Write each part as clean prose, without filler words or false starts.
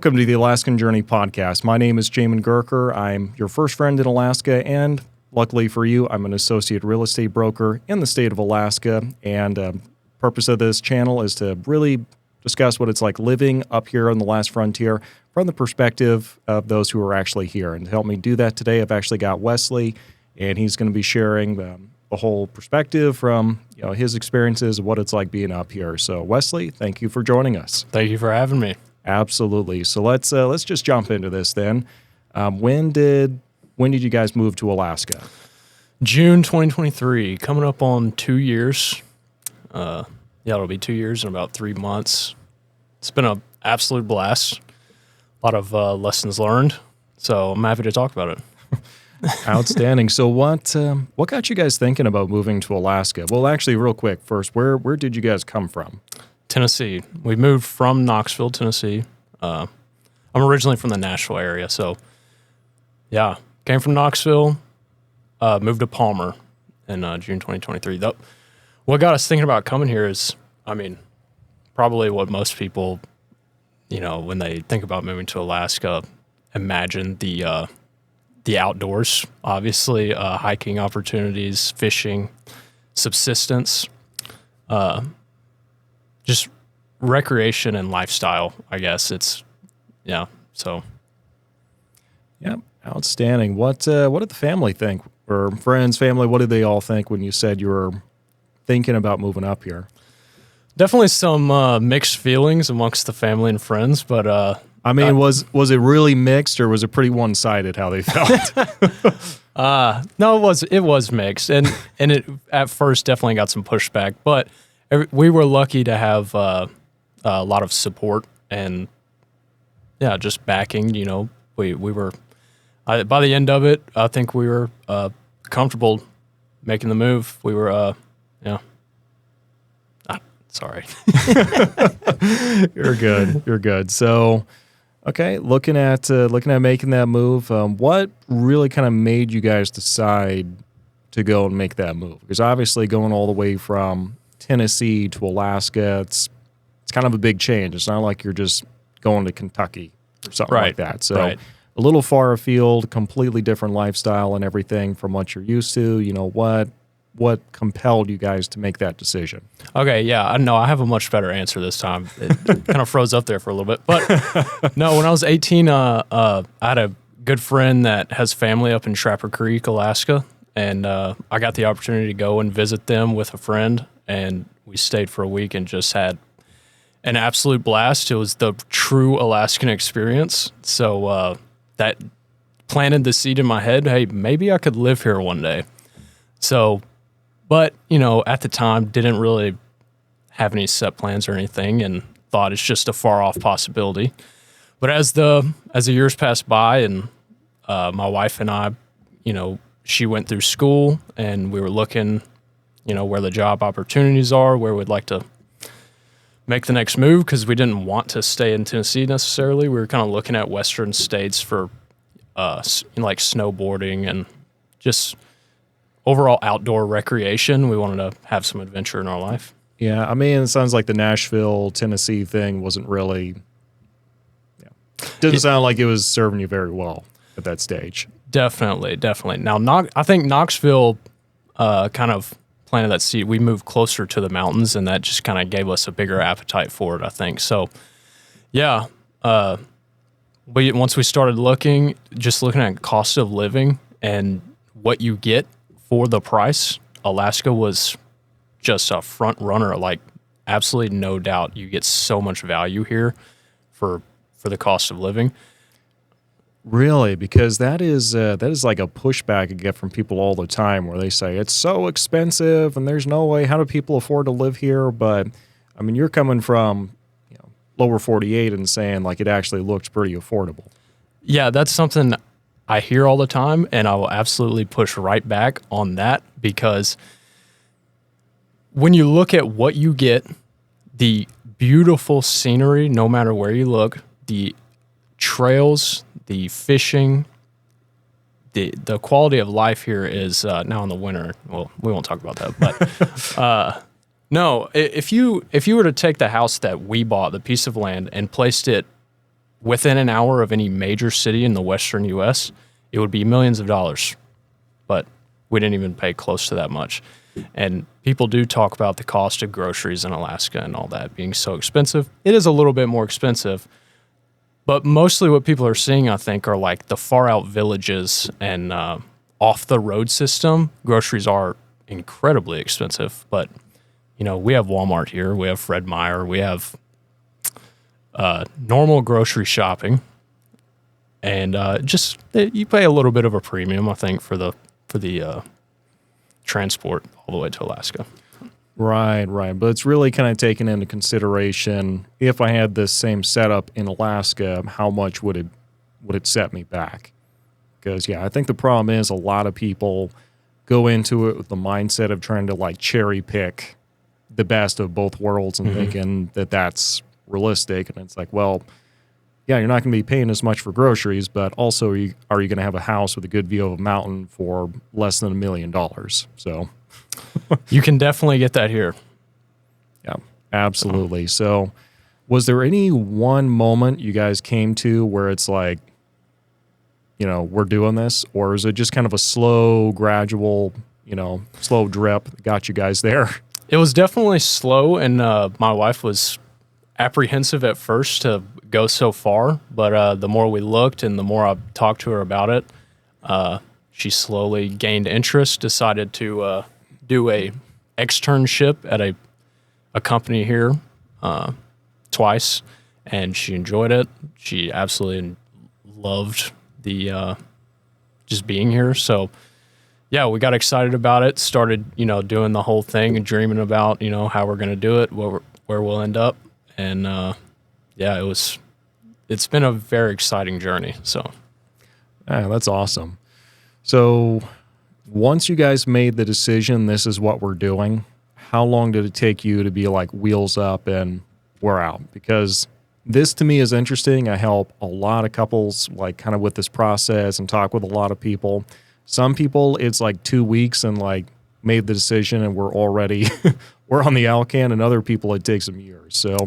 Welcome to the Alaskan Journey podcast. My name is Jamin Goecker. I'm your first friend in Alaska, and luckily for you, I'm an associate real estate broker in the state of Alaska. And purpose of this channel is to really discuss what it's like living up here on the last frontier from the perspective of those who are actually here. And to help me do that today, I've actually got Wesley, and he's going to be sharing the whole perspective from his experiences of what it's like being up here. So Wesley, thank you for joining us. Thank you for having me. Absolutely. So let's just jump into this then. When did you guys move to Alaska? June 2023, coming up on 2 years. It'll be 2 years in about 3 months. It's been an absolute blast. A lot of lessons learned. So I'm happy to talk about it. Outstanding. So what got you guys thinking about moving to Alaska? Well, actually, real quick, first, where did you guys come from? Tennessee. We moved from Knoxville, Tennessee. I'm originally from the Nashville area, so yeah, came from Knoxville, moved to Palmer in June 2023. What got us thinking about coming here is, probably what most people, when they think about moving to Alaska, imagine the outdoors, obviously, hiking opportunities, fishing, subsistence, just recreation and lifestyle, I guess. Yeah, outstanding. What did the family think? Or friends, family, what did they all think when you said you were thinking about moving up here? Definitely some mixed feelings amongst the family and friends, but was it really mixed, or was it pretty one-sided how they felt? no, it was mixed, and it at first definitely got some pushback, but we were lucky to have a lot of support and just backing. We were by the end of it, I think we were comfortable making the move. We were sorry. You're good. So, okay, looking at making that move, what really kind of made you guys decide to go and make that move? Because obviously going all the way from Tennessee to Alaska, it's kind of a big change. It's not like you're just going to Kentucky or something like that. So a little far afield, completely different lifestyle and everything from what you're used to. What compelled you guys to make that decision? Okay, yeah, I know I have a much better answer this time. It kind of froze up there for a little bit. But no, when I was 18, I had a good friend that has family up in Trapper Creek, Alaska, and I got the opportunity to go and visit them with a friend, and we stayed for a week and just had an absolute blast. It was the true Alaskan experience. So that planted the seed in my head, hey, maybe I could live here one day. So, but, at the time, didn't really have any set plans or anything and thought it's just a far-off possibility. But as the years passed by and my wife and I, she went through school and we were looking, where the job opportunities are, where we'd like to make the next move, because we didn't want to stay in Tennessee necessarily. We were kind of looking at western states for like snowboarding and just overall outdoor recreation. We wanted to have some adventure in our life. Yeah, it sounds like the Nashville, Tennessee thing wasn't really, didn't sound like it was serving you very well at that stage. Definitely. Now, I think Knoxville kind of planted that seed. We moved closer to the mountains, and that just kind of gave us a bigger appetite for it, I think. So, yeah, once we started looking at cost of living and what you get for the price, Alaska was just a front runner. Like, absolutely no doubt, you get so much value here for the cost of living. Really? Because that is like a pushback I get from people all the time, where they say it's so expensive and there's no way. How do people afford to live here? But you're coming from lower 48 and saying like it actually looks pretty affordable. Yeah, that's something I hear all the time, and I will absolutely push right back on that, because when you look at what you get, the beautiful scenery, no matter where you look, the trails, the fishing, the quality of life here is now in the winter. Well, we won't talk about that, but no, if you were to take the house that we bought, the piece of land, and placed it within an hour of any major city in the western U.S., it would be millions of dollars. But we didn't even pay close to that much. And people do talk about the cost of groceries in Alaska and all that being so expensive. It is a little bit more expensive. But mostly what people are seeing, I think, are like the far out villages and off the road system. Groceries are incredibly expensive. But, you know, we have Walmart here. We have Fred Meyer. We have normal grocery shopping. And just you pay a little bit of a premium, I think, for the transport all the way to Alaska. Right. But it's really kind of taken into consideration, if I had this same setup in Alaska, how much would it set me back? Because, I think the problem is a lot of people go into it with the mindset of trying to like cherry pick the best of both worlds and thinking that that's realistic. And it's like, well, yeah, you're not going to be paying as much for groceries, but also are you going to have a house with a good view of a mountain for less than $1 million? So you can definitely get that here. Yeah, absolutely. So was there any one moment you guys came to where it's like, we're doing this? Or is it just kind of a slow, gradual, slow drip that got you guys there? It was definitely slow, and my wife was apprehensive at first to go so far, but the more we looked and the more I talked to her about it, she slowly gained interest, decided to do a externship at a company here twice, and she enjoyed it. She absolutely loved the just being here. So yeah, we got excited about it, started, doing the whole thing and dreaming about, how we're going to do it, where we'll end up. And it's been a very exciting journey. So that's awesome. So once you guys made the decision, this is what we're doing, how long did it take you to be like wheels up and we're out? Because this to me is interesting. I help a lot of couples like kind of with this process and talk with a lot of people. Some people it's like 2 weeks and like made the decision and we're already we're on the Alcan, and other people it takes them years. So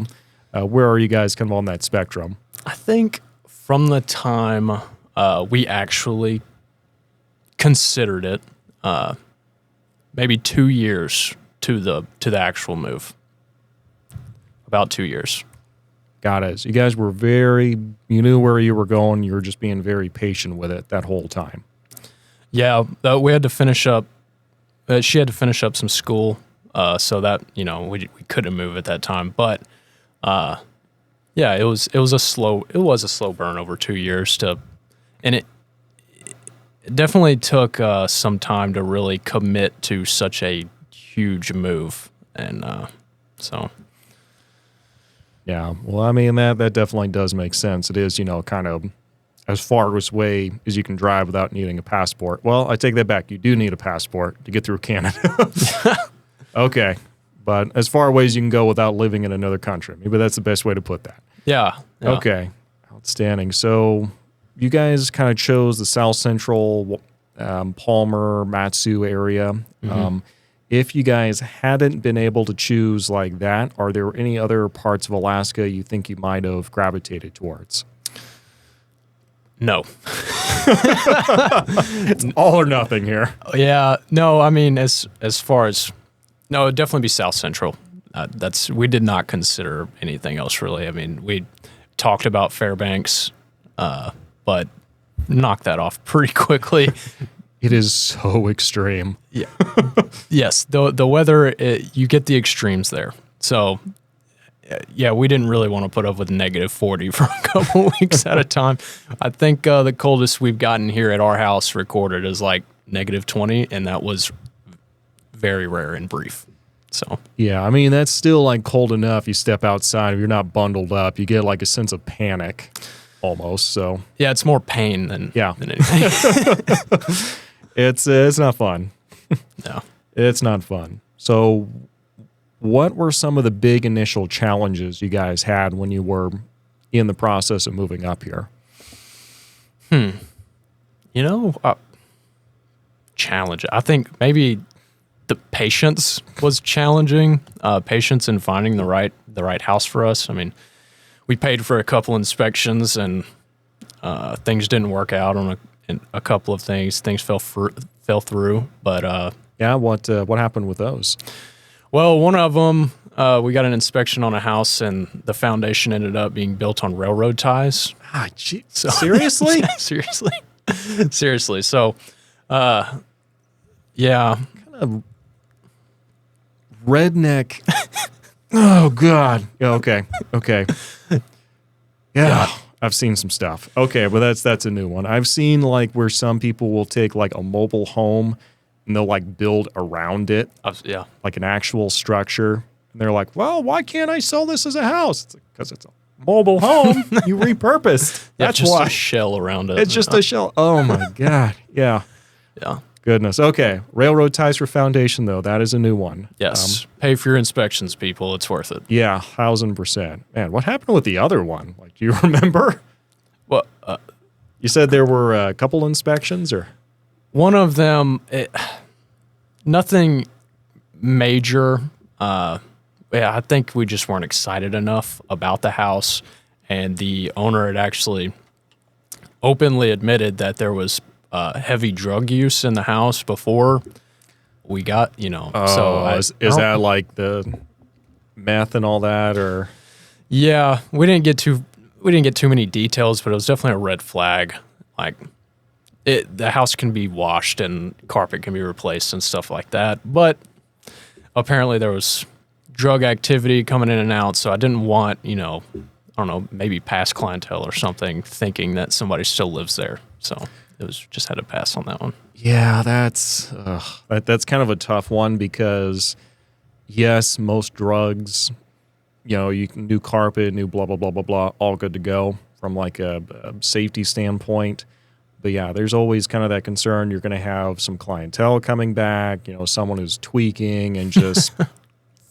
where are you guys kind of on that spectrum? I think from the time we actually considered it, maybe 2 years to the actual move. About 2 years. Got it. So you guys were you knew where you were going. You were just being very patient with it that whole time. Yeah, we had to finish up. She had to finish up some school, so that we couldn't move at that time. But it was a slow burn over 2 years and it definitely took some time to really commit to such a huge move, and so. Yeah, well, I mean, that definitely does make sense. It is, kind of as far away as you can drive without needing a passport. Well, I take that back. You do need a passport to get through Canada. Okay, but as far away as you can go without living in another country. Maybe that's the best way to put that. Yeah. Okay, outstanding. So you guys kind of chose the South Central Palmer, Matsu area. If you guys hadn't been able to choose like that, are there any other parts of Alaska you think you might have gravitated towards? No. It's all or nothing here. Yeah. No, I mean, as far as, no, it'd definitely be South Central. We did not consider anything else really. I mean, we talked about Fairbanks, but knocked that off pretty quickly. It is so extreme. Yeah. Yes. The weather, you get the extremes there. So, yeah, we didn't really want to put up with -40 for a couple weeks at a time. I think the coldest we've gotten here at our house recorded is like -20, and that was very rare and brief. So yeah, I mean, that's still like cold enough. You step outside, if you're not bundled up, you get like a sense of panic almost. So yeah, it's more pain than anything. It's not fun. No. It's not fun. So what were some of the big initial challenges you guys had when you were in the process of moving up here? Challenge. I think maybe the patience was challenging. Patience in finding the right house for us. I mean, we paid for a couple inspections, and things didn't work out on a couple of things. Things fell through, but Yeah, what happened with those? well, one of them, we got an inspection on a house, and the foundation ended up being built on railroad ties. Ah, gee, seriously? Seriously. So, yeah. Redneck. Oh God. Yeah, okay. Yeah, I've seen some stuff. Okay, but that's a new one. I've seen like where some people will take like a mobile home and they'll like build around it. Yeah. Like an actual structure. And they're like, well, why can't I sell this as a house? It's because it's a mobile home you repurposed. Yeah, That's just why. a shell around it. It's just a shell. Oh my God. Yeah. Yeah. Goodness. Okay. Railroad ties for foundation, though. That is a new one. Yes. Pay for your inspections, people. It's worth it. Yeah, 1,000%. Man, what happened with the other one? Like, do you remember? Well, You said there were a couple inspections, or? one of them, nothing major. Yeah, I think we just weren't excited enough about the house, and the owner had actually openly admitted that there was heavy drug use in the house before we got, Is that like the meth and all that, or? Yeah, we didn't get too many details, but it was definitely a red flag. Like, the house can be washed and carpet can be replaced and stuff like that, but apparently there was drug activity coming in and out, so I didn't want, I don't know, maybe past clientele or something thinking that somebody still lives there. So it was just had to pass on that one. Yeah, that's kind of a tough one because, yes, most drugs, you can new carpet, new blah, blah, blah, blah, blah, all good to go from like a safety standpoint. But yeah, there's always kind of that concern. You're going to have some clientele coming back, someone who's tweaking and just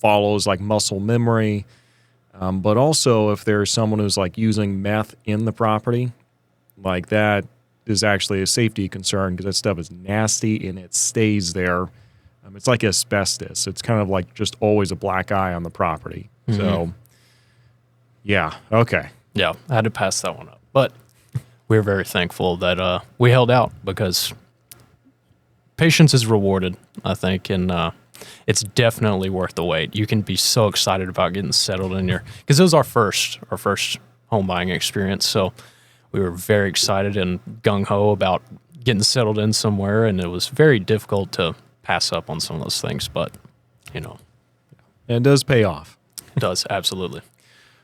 follows like muscle memory. But also if there's someone who's like using meth in the property, like that is actually a safety concern because that stuff is nasty and it stays there. It's like asbestos. It's kind of like just always a black eye on the property. Mm-hmm. So, yeah, okay. Yeah, I had to pass that one up. But we're very thankful that we held out because patience is rewarded, I think, and it's definitely worth the wait. You can be so excited about getting settled in because it was our first home buying experience, so we were very excited and gung-ho about getting settled in somewhere, and it was very difficult to pass up on some of those things, but, And it does pay off. It does, absolutely.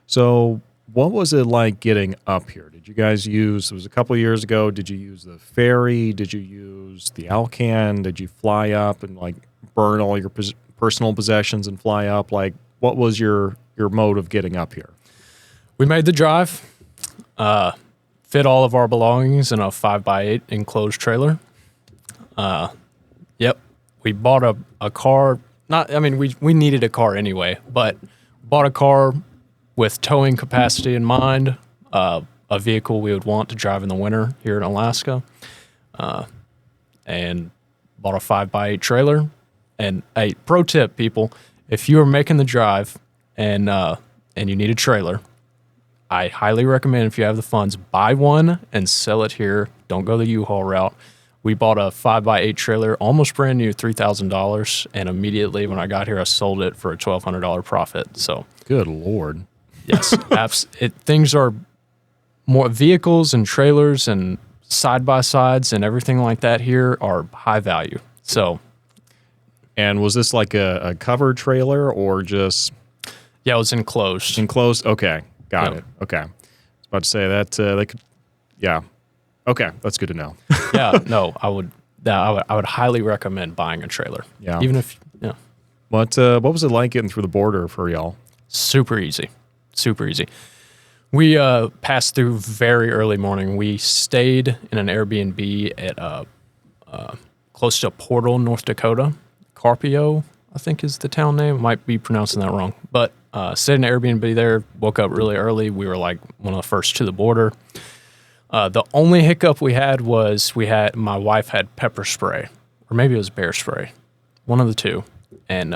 So what was it like getting up here? Did you guys it was a couple of years ago, did you use the ferry? Did you use the Alcan? Did you fly up and like burn all your personal possessions and fly up? Like, what was your mode of getting up here? We made the drive, fit all of our belongings in a 5x8 enclosed trailer. Yep. We bought a car. We needed a car anyway, but bought a car with towing capacity in mind, a vehicle we would want to drive in the winter here in Alaska, and bought a 5x8 trailer. And a pro tip, people, if you are making the drive and you need a trailer, I highly recommend, if you have the funds, buy one and sell it here. Don't go the U-Haul route. We bought a 5x8 trailer, almost brand new, $3,000, and immediately when I got here, I sold it for a $1,200 profit. So, good Lord. Yes, things are more, vehicles and trailers and side-by-sides and everything like that here are high value. So, and was this like a cover trailer or just? Yeah, it was enclosed. Enclosed? Okay, got it. Okay. I was about to say that they could, yeah. Okay, that's good to know. Yeah, no, I would highly recommend buying a trailer. Yeah. Even if, yeah. What was it like getting through the border for y'all? Super easy. We passed through very early morning. We stayed in an Airbnb at close to Portal, North Dakota. Carpio, I think is the town name. Might be pronouncing that wrong. But stayed in an Airbnb there, woke up really early. We were like one of the first to the border. The only hiccup we had was my wife had pepper spray, or maybe it was bear spray, one of the two. And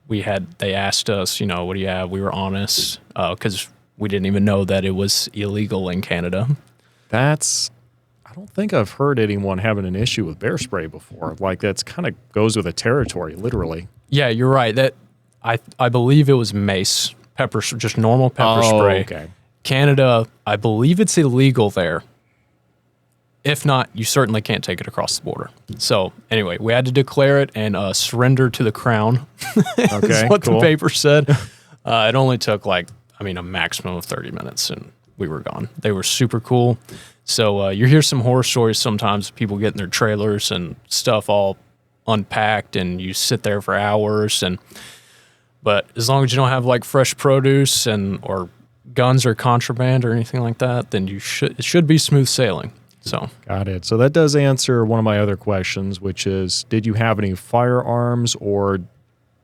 they asked us, what do you have? We were honest, because we didn't even know that it was illegal in Canada. I don't think I've heard anyone having an issue with bear spray before. Like that's kind of goes with the territory, literally. Yeah, you're right. That I believe it was mace, just normal pepper spray. Okay. Canada, I believe it's illegal there. If not, you certainly can't take it across the border. So anyway, we had to declare it and surrender to the crown. Okay, is what cool. the paper said. It only took a maximum of 30 minutes and we were gone. They were super cool. So you hear some horror stories sometimes, people getting their trailers and stuff all unpacked and you sit there for hours. But as long as you don't have like fresh produce or guns or contraband or anything like that, then it should be smooth sailing. So got it. So that does answer one of my other questions, which is, did you have any firearms or,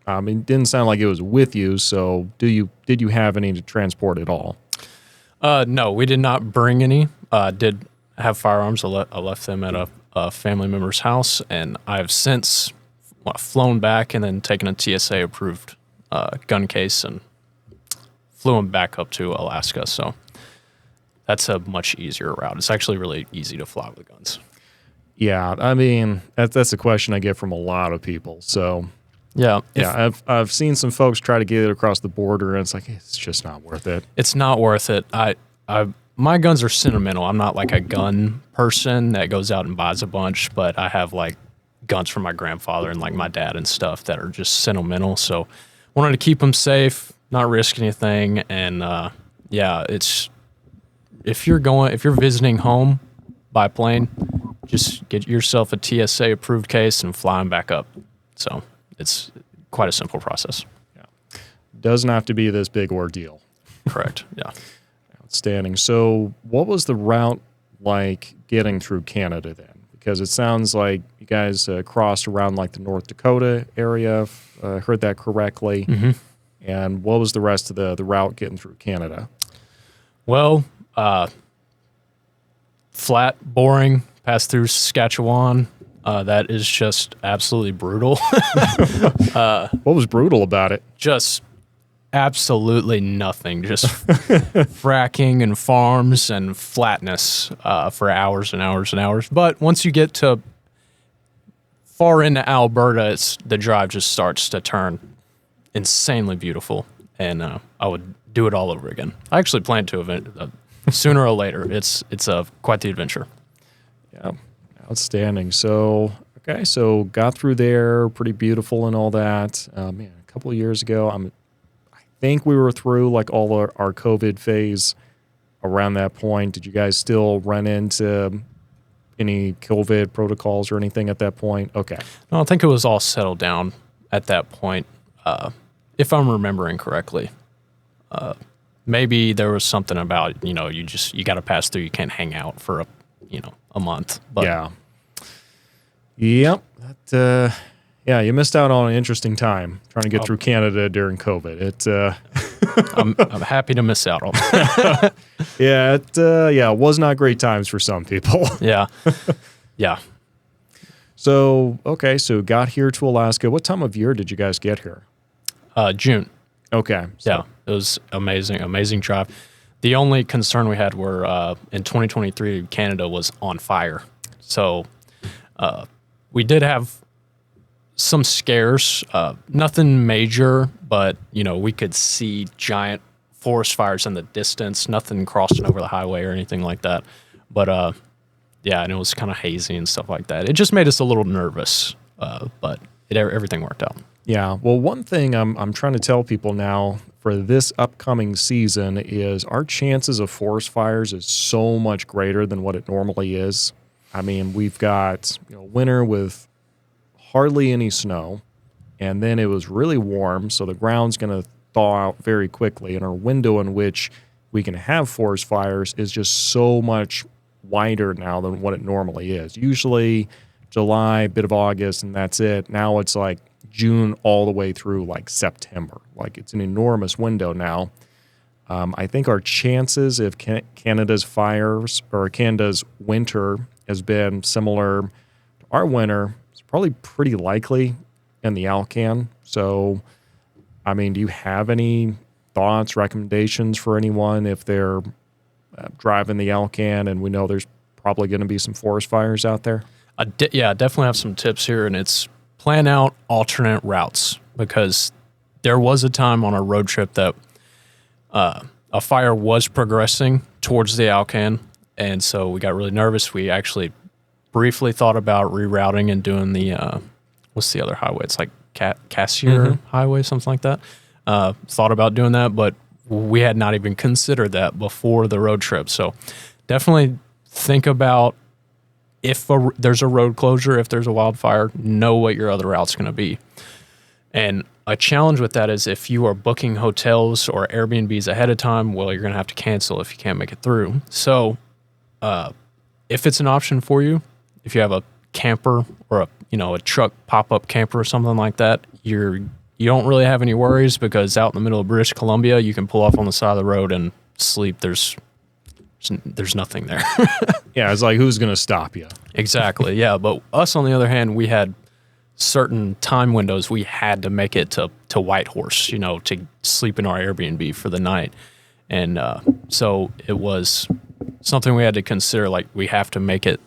it didn't sound like it was with you. So did you have any to transport at all? No, we did not bring any. Did have firearms. I left them at a family member's house, and I've since flown back and then taken a TSA approved gun case and flew them back up to Alaska. So that's a much easier route. It's actually really easy to fly with guns. Yeah, that's a question I get from a lot of people. So yeah, I've seen some folks try to get it across the border, and it's like it's just not worth it. It's not worth it. My guns are sentimental. I'm not like a gun person that goes out and buys a bunch, but I have like guns from my grandfather and like my dad and stuff that are just sentimental. So wanted to keep them safe, not risk anything, and it's. If you're visiting home by plane, just get yourself a TSA approved case and fly them back up. So it's quite a simple process. Yeah. Doesn't have to be this big ordeal. Correct. Yeah. Outstanding. So what was the route like getting through Canada then? Because it sounds like you guys crossed around like the North Dakota area, if I heard that correctly. Mm-hmm. And what was the rest of the route getting through Canada? Well, flat, boring, pass through Saskatchewan. That is just absolutely brutal. What was brutal about it? Just absolutely nothing. Just fracking and farms and flatness for hours and hours and hours. But once you get to far into Alberta, the drive just starts to turn insanely beautiful. And I would do it all over again. I actually plan to sooner or later. It's quite the adventure. Yeah, outstanding. So got through there, pretty beautiful and all that. A couple of years ago, I think we were through like all our COVID phase around that point. Did you guys still run into any COVID protocols or anything at that point? Okay. No, I think it was all settled down at that point, if I'm remembering correctly. Maybe there was something about, you got to pass through. You can't hang out for a month. But yeah. Yep. You missed out on an interesting time trying to get through Canada during COVID. I'm happy to miss out on that. It was not great times for some people. Yeah. Yeah. So got here to Alaska. What time of year did you guys get here? June. Okay. So. Yeah, it was amazing drive. The only concern we had were in 2023, Canada was on fire. So we did have some scares, nothing major, but, we could see giant forest fires in the distance, nothing crossing over the highway or anything like that. But, and it was kind of hazy and stuff like that. It just made us a little nervous, but everything worked out. Yeah. Well, one thing I'm trying to tell people now for this upcoming season is our chances of forest fires is so much greater than what it normally is. We've got winter with hardly any snow, and then it was really warm, so the ground's going to thaw out very quickly, and our window in which we can have forest fires is just so much wider now than what it normally is. Usually July, bit of August, and that's it. Now it's like June all the way through like September. Like it's an enormous window now. I think our chances if Canada's fires or Canada's winter has been similar to our winter, it's probably pretty likely in the Alcan. So, do you have any thoughts, recommendations for anyone if they're driving the Alcan, and we know there's probably going to be some forest fires out there? I definitely have some tips here, and it's plan out alternate routes, because there was a time on our road trip that a fire was progressing towards the Alcan, and so we got really nervous. We actually briefly thought about rerouting and doing the what's the other highway? It's like Cassier Highway, something like that. Thought about doing that, but we had not even considered that before the road trip. So definitely think about if there's a road closure, if there's a wildfire, know what your other route's going to be. And a challenge with that is if you are booking hotels or Airbnbs ahead of time, well, you're going to have to cancel if you can't make it through. So if it's an option for you, if you have a camper or a truck pop-up camper or something like that, you don't really have any worries, because out in the middle of British Columbia, you can pull off on the side of the road and sleep. There's nothing there. Yeah, it's like, who's going to stop you? Exactly, yeah. But us, on the other hand, we had certain time windows we had to make it to Whitehorse, to sleep in our Airbnb for the night. And so it was something we had to consider, like, we have to make it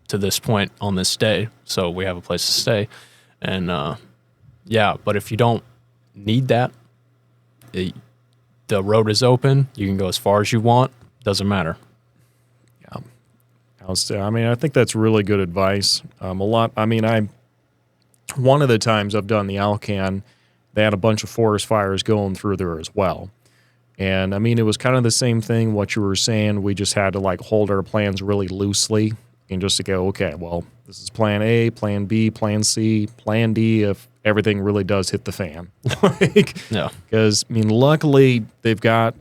to this point on this day, so we have a place to stay. And but if you don't need that, the road is open. You can go as far as you want. Doesn't matter. Yeah. I think that's really good advice. One of the times I've done the Alcan, they had a bunch of forest fires going through there as well. And it was kind of the same thing, what you were saying. We just had to hold our plans really loosely and just to go, okay, well, this is plan A, plan B, plan C, plan D, if everything really does hit the fan. Yeah. Because, luckily they've got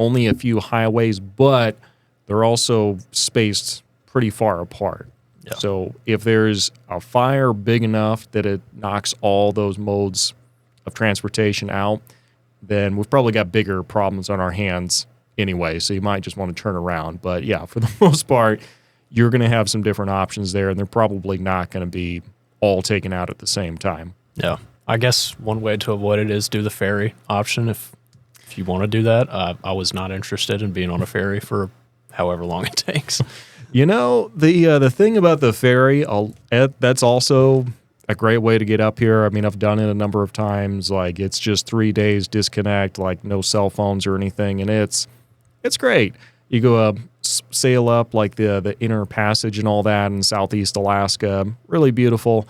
only a few highways, but they're also spaced pretty far apart. Yeah. So if there's a fire big enough that it knocks all those modes of transportation out, then we've probably got bigger problems on our hands anyway. So you might just want to turn around. But yeah, for the most part, you're going to have some different options there, and they're probably not going to be all taken out at the same time. Yeah. I guess one way to avoid it is do the ferry option if you want to do that. I was not interested in being on a ferry for however long it takes. The thing about the ferry, that's also a great way to get up here. I've done it a number of times. It's just 3 days disconnect, no cell phones or anything, and it's great. You go sail up the inner passage and all that in Southeast Alaska, really beautiful.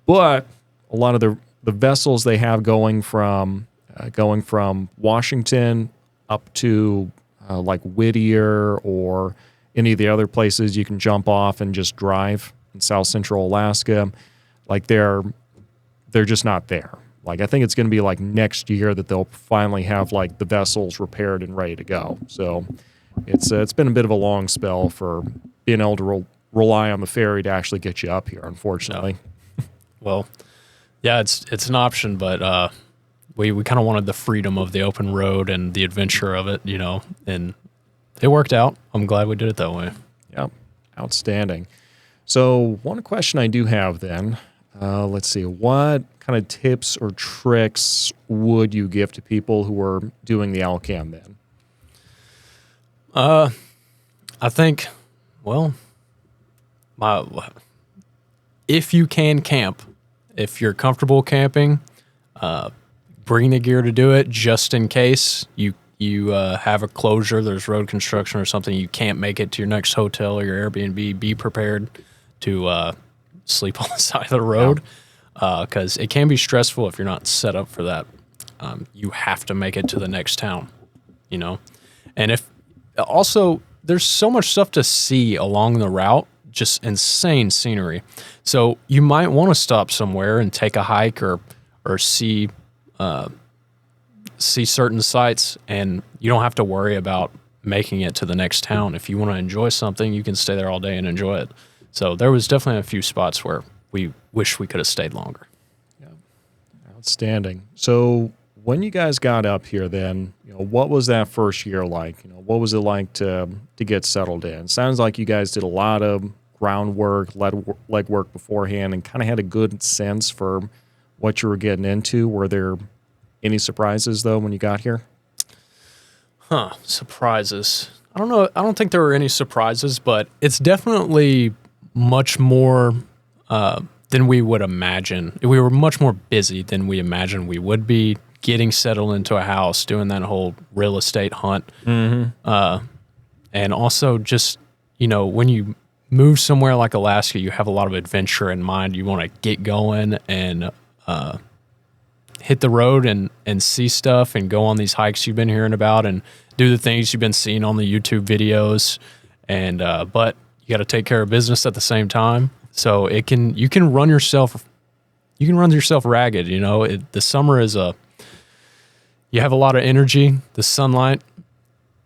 But a lot of the vessels they have going from Washington up to Whittier or any of the other places you can jump off and just drive in South Central Alaska, they're just not there. I think it's going to be next year that they'll finally have the vessels repaired and ready to go. So it's been a bit of a long spell for being able to rely on the ferry to actually get you up here, unfortunately. No. Well, yeah, it's an option, but we kind of wanted the freedom of the open road and the adventure of it, and it worked out. I'm glad we did it that way. Yeah, outstanding. So one question I do have then, let's see, what kind of tips or tricks would you give to people who are doing the Alcan then? I think, if you can camp, if you're comfortable camping, bring the gear to do it just in case you have a closure, there's road construction or something, you can't make it to your next hotel or your Airbnb. Be prepared to sleep on the side of the road, because it can be stressful if you're not set up for that. You have to make it to the next town, and if also there's so much stuff to see along the route, just insane scenery. So you might want to stop somewhere and take a hike or see certain sites, and you don't have to worry about making it to the next town. If you want to enjoy something, you can stay there all day and enjoy it. So there was definitely a few spots where we wish we could have stayed longer. Yeah, outstanding. So when you guys got up here then, what was that first year like? What was it like to get settled in? Sounds like you guys did a lot of groundwork, legwork beforehand, and kind of had a good sense for what you were getting into. Were there Any surprises though when you got here? Surprises. I don't know. I don't think there were any surprises, but it's definitely much more than we would imagine. We were much more busy than we imagined we would be, getting settled into a house, doing that whole real estate hunt. Mm-hmm. And also just, when you move somewhere like Alaska, you have a lot of adventure in mind. You want to get going and hit the road and see stuff and go on these hikes you've been hearing about and do the things you've been seeing on the YouTube videos. And but you got to take care of business at the same time. So you can run yourself ragged. The summer is you have a lot of energy, the sunlight,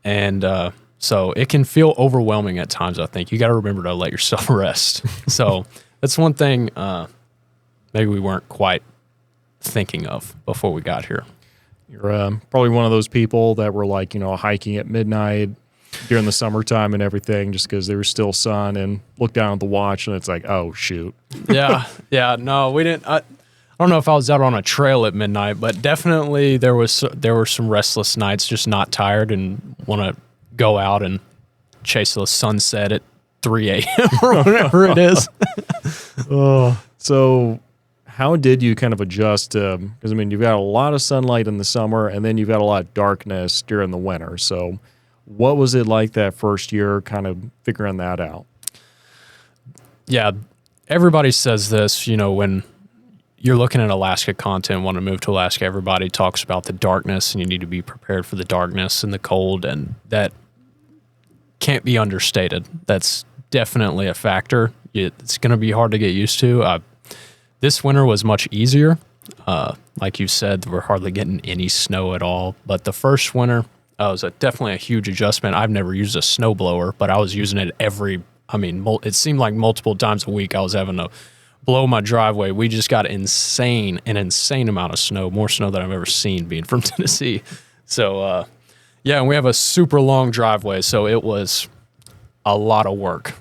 and so it can feel overwhelming at times. I think you got to remember to let yourself rest. So that's one thing maybe we weren't quite thinking of before we got here. You're probably one of those people that were like, hiking at midnight during the summertime and everything, just because there was still sun, and look down at the watch and it's like, oh shoot. Yeah. No, we didn't. I don't know if I was out on a trail at midnight, but definitely there were some restless nights, just not tired and want to go out and chase the sunset at 3 a.m. or whatever it is. So how did you kind of adjust? Because you've got a lot of sunlight in the summer, and then you've got a lot of darkness during the winter. So what was it like that first year, kind of figuring that out? Yeah, everybody says this, when you're looking at Alaska content, want to move to Alaska, everybody talks about the darkness, and you need to be prepared for the darkness and the cold, and that can't be understated. That's definitely a factor. It's going to be hard to get used to. This winter was much easier. Like you said, we're hardly getting any snow at all. But the first winter was definitely a huge adjustment. I've never used a snowblower, but I was using it it seemed like multiple times a week I was having to blow my driveway. We just got an insane amount of snow, more snow than I've ever seen being from Tennessee. So, and we have a super long driveway, so it was a lot of work.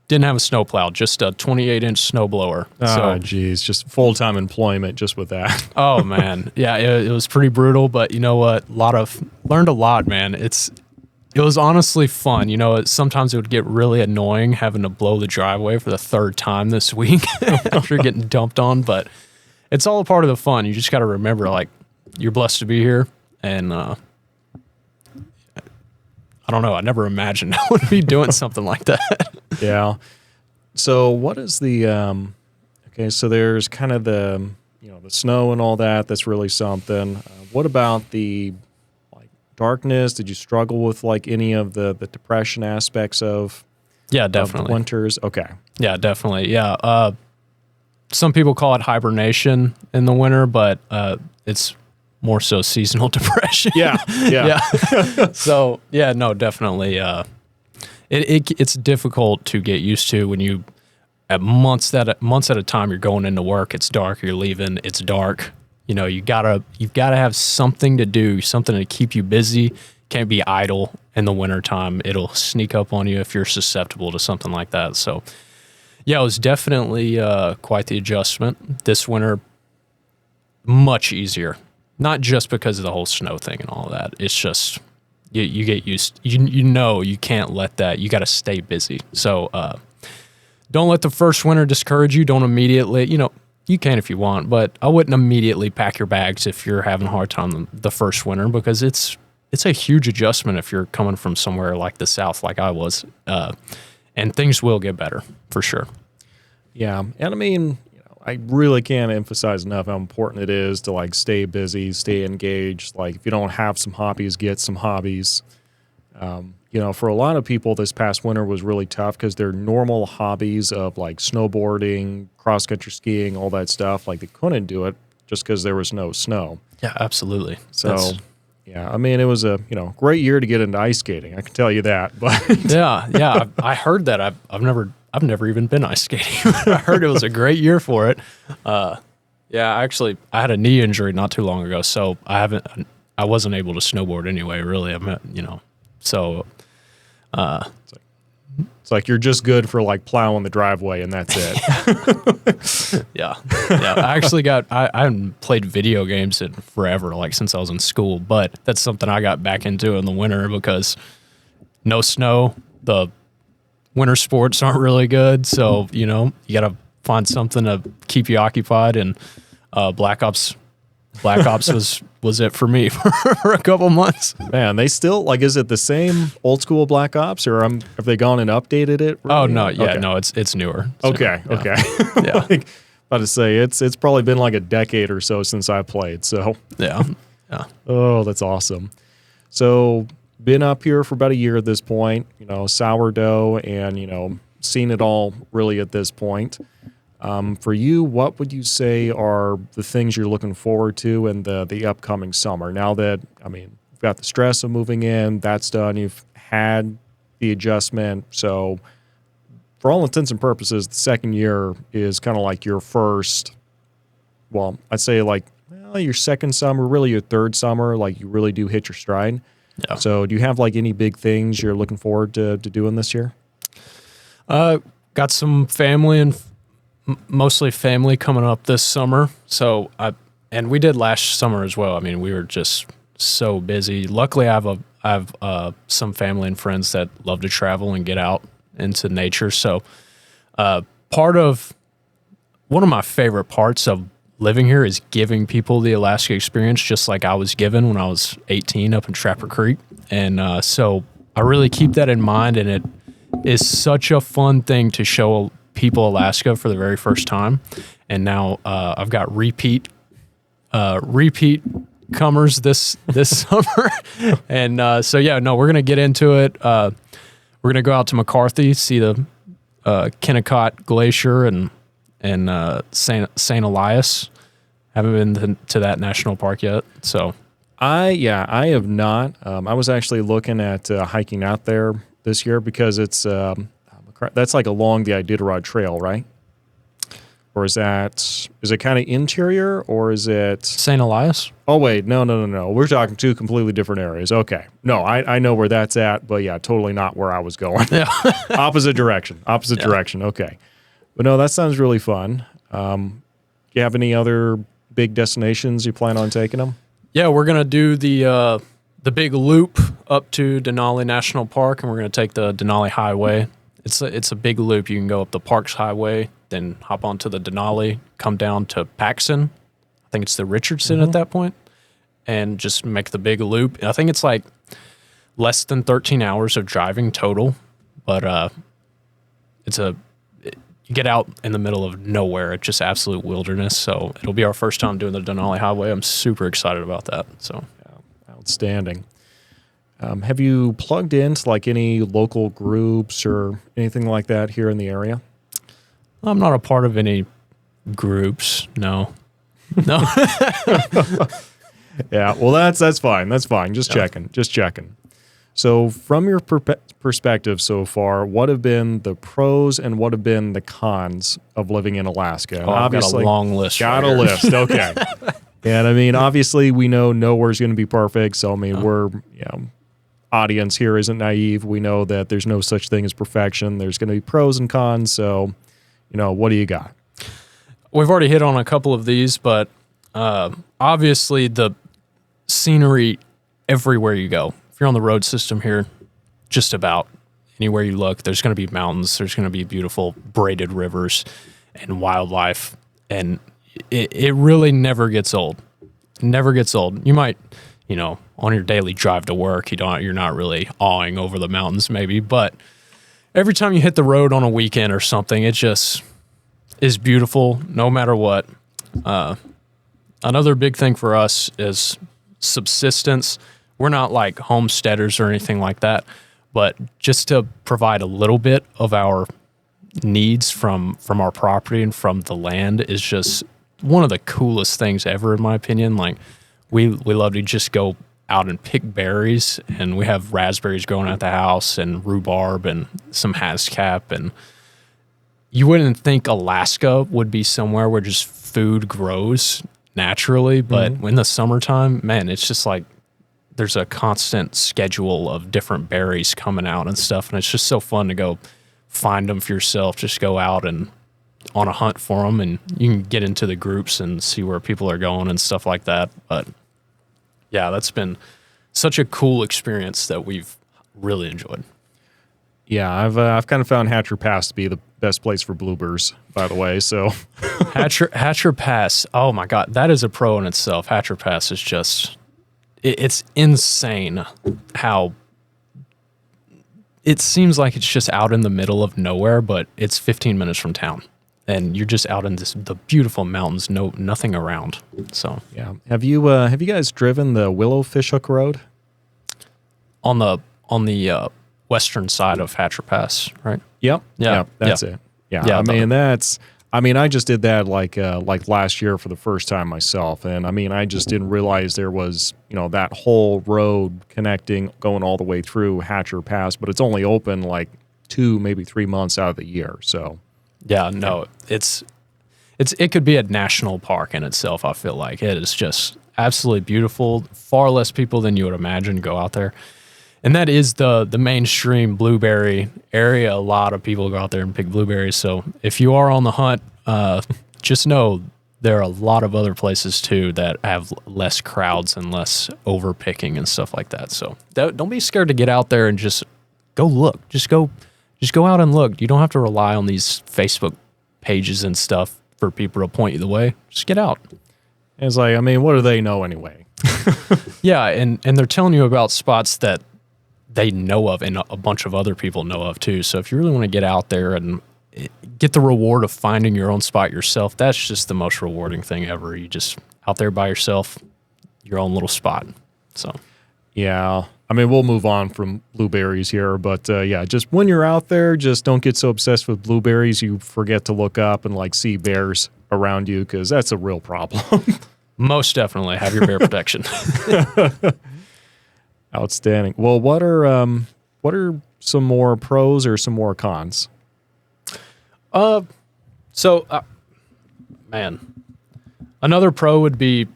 Didn't have a snowplow, just a 28-inch snowblower. Oh, geez, just full-time employment just with that. Oh, man. Yeah, it was pretty brutal, but you know what? Learned a lot, man. It was honestly fun. Sometimes it would get really annoying having to blow the driveway for the third time this week after getting dumped on, but it's all a part of the fun. You just got to remember, you're blessed to be here, and I don't know. I never imagined I would be doing something like that. Yeah. So what is the, so there's kind of the snow and all that. That's really something. What about the darkness? Did you struggle with any of the depression aspects of? Yeah, definitely. Of the winters. Okay. Yeah, definitely. Yeah. Some people call it hibernation in the winter, but it's more so seasonal depression. Yeah. So no, definitely. It's difficult to get used to when you at months at a time you're going into work. It's dark. You're leaving. It's dark. You've gotta have something to do, something to keep you busy. Can't be idle in the wintertime. It'll sneak up on you if you're susceptible to something like that. So it was definitely quite the adjustment. This winter, much easier. Not just because of the whole snow thing and all that. It's just you get used. You can't let that. You got to stay busy. So don't let the first winter discourage you. Don't immediately. You can if you want, but I wouldn't immediately pack your bags if you're having a hard time the first winter, because it's a huge adjustment if you're coming from somewhere like the South, like I was, and things will get better for sure. Yeah, and I really can't emphasize enough how important it is to stay busy, stay engaged. If you don't have some hobbies, get some hobbies. For a lot of people, this past winter was really tough because their normal hobbies of snowboarding, cross-country skiing, all that stuff, they couldn't do it just because there was no snow. Yeah, absolutely. So, it was a great year to get into ice skating. I can tell you that. But yeah, I heard that. I've never even been ice skating. I heard it was a great year for it. Actually, I had a knee injury not too long ago, so I wasn't able to snowboard anyway. Really, so It's like you're just good for like plowing the driveway and that's it. Yeah. I actually I haven't played video games in forever, like since I was in school, but that's something I got back into in the winter because no snow, the winter sports aren't really good. So, you got to find something to keep you occupied. And Black Ops was it for me for a couple months. Man, they still like, is it the same old school Black Ops or have they gone and updated it? Really? Oh no. Yeah, okay. No, it's newer. Okay. Yeah. Like, about to say it's probably been like a decade or so since I played. So yeah. Oh, that's awesome. So been up here for about a year at this point, sourdough and, seen it all really at this point. For you, what would you say are the things you're looking forward to in the upcoming summer? Now that, you've got the stress of moving in, that's done, you've had the adjustment. So for all intents and purposes, the second year is kind of like your first, well, I'd say like, your second summer, really your third summer, like you really do hit your stride. Yeah. So do you have like any big things you're looking forward to doing this year? Got some family and mostly family coming up this summer. So and we did last summer as well. We were just so busy. Luckily, I have some family and friends that love to travel and get out into nature. So one of my favorite parts of living here is giving people the Alaska experience, just like I was given when I was 18 up in Trapper Creek. And so I really keep that in mind, and it is such a fun thing to show people Alaska for the very first time. And now I've got repeat comers this summer. And so yeah, no, we're gonna get into it. We're gonna go out to McCarthy, see the Kennecott Glacier and St. Elias. Haven't been to that national park yet. So I have not. I was actually looking at hiking out there this year because it's that's like along the Iditarod Trail, right? Or is it kind of interior, or is it St. Elias? Oh wait, no. We're talking two completely different areas. Okay, no, I know where that's at, but yeah, totally not where I was going. Yeah. Opposite direction. Okay, but no, that sounds really fun. Do you have any other big destinations you plan on taking them? Yeah, we're gonna do the big loop up to Denali National Park, and we're gonna take the Denali Highway. It's a big loop. You can go up the Parks Highway, then hop onto the Denali, come down to Paxson. I think it's the Richardson at that point, and just make the big loop. I think it's like less than 13 hours of driving total, but you get out in the middle of nowhere. It's just absolute wilderness. So it'll be our first time doing the Denali Highway. I'm super excited about that. So yeah, outstanding. Have you plugged into like any local groups or anything like that here in the area? I'm not a part of any groups. No. Yeah. Well, that's fine. That's fine. Just checking. So from your perspective so far, what have been the pros and what have been the cons of living in Alaska? And I've got a long list. Got a list. Okay. And obviously we know nowhere's going to be perfect. So we're, audience here isn't naive. We know that there's no such thing as perfection. There's going to be pros and cons. So, what do you got? We've already hit on a couple of these, but obviously the scenery everywhere you go. If you're on the road system here, just about anywhere you look, there's going to be mountains. There's going to be beautiful braided rivers and wildlife. And it really never gets old. Never gets old. You might, on your daily drive to work, you're not really awing over the mountains maybe, but every time you hit the road on a weekend or something, it just is beautiful no matter what. Another big thing for us is subsistence. We're not like homesteaders or anything like that, but just to provide a little bit of our needs from our property and from the land is just one of the coolest things ever, in my opinion. Like we love to just go out and pick berries, and we have raspberries growing at the house and rhubarb and some haskap. And you wouldn't think Alaska would be somewhere where just food grows naturally, but in the summertime, man, it's just like there's a constant schedule of different berries coming out and stuff, and it's just so fun to go find them for yourself. Just go out and on a hunt for them, and you can get into the groups and see where people are going and stuff like that. But yeah, that's been such a cool experience that we've really enjoyed. Yeah, I've kind of found Hatcher Pass to be the best place for bluebirds, by the way. So Hatcher Pass, oh my God, that is a pro in itself. Hatcher Pass is just, it's insane how it seems like it's just out in the middle of nowhere, but it's 15 minutes from town. And you're just out in the beautiful mountains, nothing around. So yeah, have you guys driven the Willow Fishhook Road? On the western side of Hatcher Pass, right? Yep. Yeah. That's it. Yeah. Yeah, I mean, I just did that like last year for the first time myself. And I mean, I just didn't realize there was, that whole road connecting, going all the way through Hatcher Pass, but it's only open like 2, maybe 3 months out of the year. So yeah, no, it could be a national park in itself. I feel like it is just absolutely beautiful. Far less people than you would imagine go out there. And that is the mainstream blueberry area. A lot of people go out there and pick blueberries. So if you are on the hunt, just know there are a lot of other places too that have less crowds and less overpicking and stuff like that. So don't be scared to get out there and just go look. Just go out and look. You don't have to rely on these Facebook pages and stuff for people to point you the way. Just get out. It's like, I mean, what do they know anyway? Yeah, and they're telling you about spots that they know of and a bunch of other people know of too. So if you really want to get out there and get the reward of finding your own spot yourself, that's just the most rewarding thing ever. You just out there by yourself, your own little spot. So yeah, I mean, we'll move on from blueberries here, but yeah, just when you're out there, just don't get so obsessed with blueberries you forget to look up and like see bears around you, because that's a real problem. Most definitely have your bear protection. Outstanding. Well, what are some more pros or some more cons? Man, another pro would be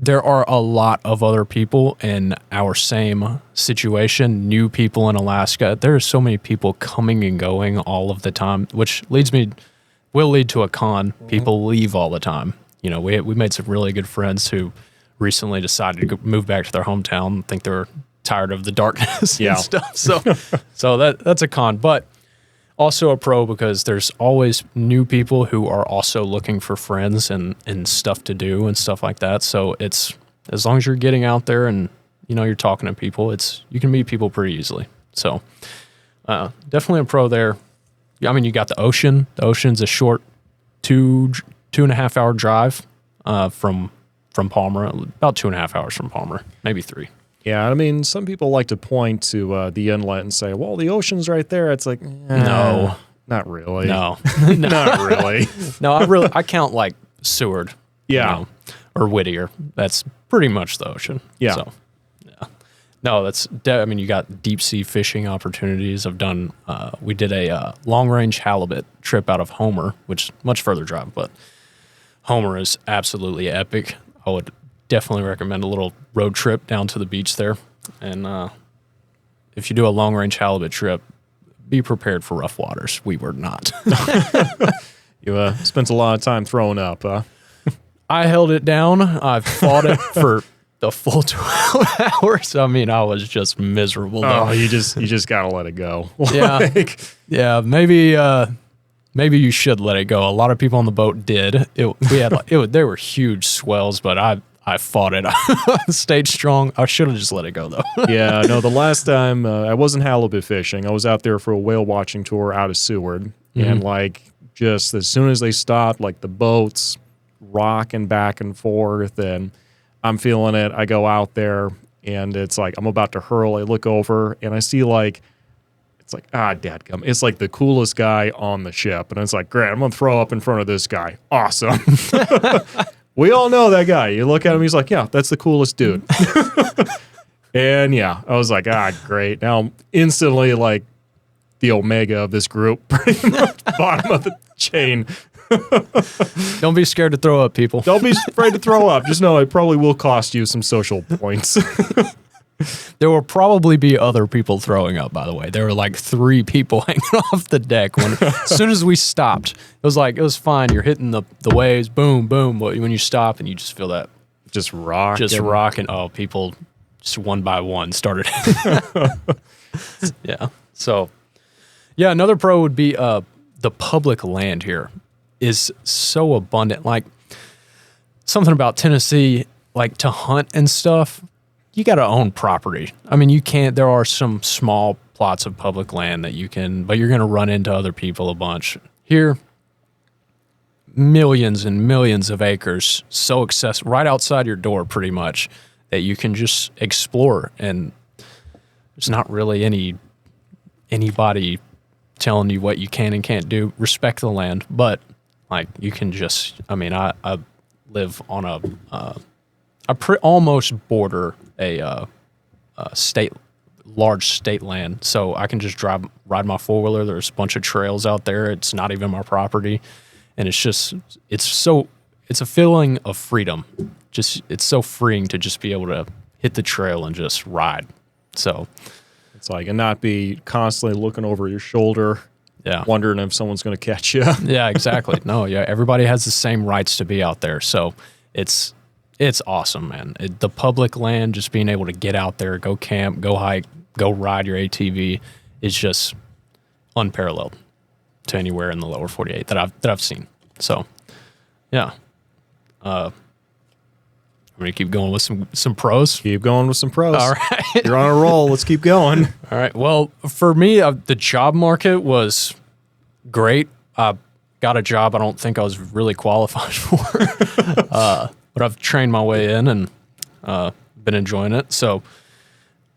there are a lot of other people in our same situation, new people in Alaska. There are so many people coming and going all of the time, which will lead to a con. People leave all the time. We made some really good friends who recently decided to move back to their hometown. I think they're tired of the darkness and stuff. So that's a con, but also a pro because there's always new people who are also looking for friends and stuff to do and stuff like that. So it's, as long as you're getting out there and, you're talking to people, you can meet people pretty easily. So definitely a pro there. I mean, you got the ocean. The ocean's a short 2.5 hour drive from Palmer, about 2.5 hours from Palmer, maybe 3. Yeah, I mean, some people like to point to the inlet and say, well, the ocean's right there. It's like, no. Not really. No. Not really. No, I count like Seward. Or Whittier. That's pretty much the ocean. Yeah. So, yeah. No, you got deep sea fishing opportunities. We did a long range halibut trip out of Homer, which much further drive, but Homer is absolutely epic. I would definitely recommend a little road trip down to the beach there. And if you do a long-range halibut trip, be prepared for rough waters. We were not. You spent a lot of time throwing up, huh? I held it down. I fought it for the full 12 hours. I mean, I was just miserable. Oh, you just got to let it go. Yeah. Yeah, maybe you should let it go. A lot of people on the boat did. There were huge swells, but I fought it. I stayed strong. I should have just let it go, though. Yeah, no, the last time I wasn't halibut fishing. I was out there for a whale watching tour out of Seward. And like just as soon as they stopped, like the boats rocking back and forth and I'm feeling it. I go out there and it's like I'm about to hurl. I look over and I see like, it's like, dadgum. It's like the coolest guy on the ship. And it's like, great, I'm going to throw up in front of this guy. Awesome. We all know that guy. You look at him, he's like, yeah, that's the coolest dude. And yeah, I was like, great. Now I'm instantly like the omega of this group, pretty much bottom of the chain. Don't be scared to throw up, people. Don't be afraid to throw up. Just know it probably will cost you some social points. There will probably be other people throwing up, by the way. There were like 3 people hanging off the deck. As soon as we stopped, it was fine. You're hitting the waves, boom, boom. But when you stop and you just feel that. Just rocking. Oh, people just one by one started. Yeah. So, yeah, another pro would be the public land here is so abundant. Like something about Tennessee, like to hunt and stuff, you got to own property. I mean, you can't, there are some small plots of public land that you can, but you're going to run into other people a bunch. Here, millions and millions of acres, so accessible, right outside your door pretty much, that you can just explore. And there's not really anybody telling you what you can and can't do. Respect the land, but like you can just, I mean, I live on almost border a large state land, so I can just ride my 4-wheeler. There's a bunch of trails out there. It's not even my property, and it's a feeling of freedom. It's so freeing to just be able to hit the trail and just ride. So it's like, and not be constantly looking over your shoulder, wondering if someone's going to catch you. Yeah, exactly. No, yeah, everybody has the same rights to be out there, so it's awesome, man. The public land, just being able to get out there, go camp, go hike, go ride your ATV is just unparalleled to anywhere in the lower 48 that I've seen. So, yeah. I'm going to keep going with some pros. Keep going with some pros. All right. You're on a roll. Let's keep going. All right. Well, for me, the job market was great. I got a job I don't think I was really qualified for. But I've trained my way in and been enjoying it. So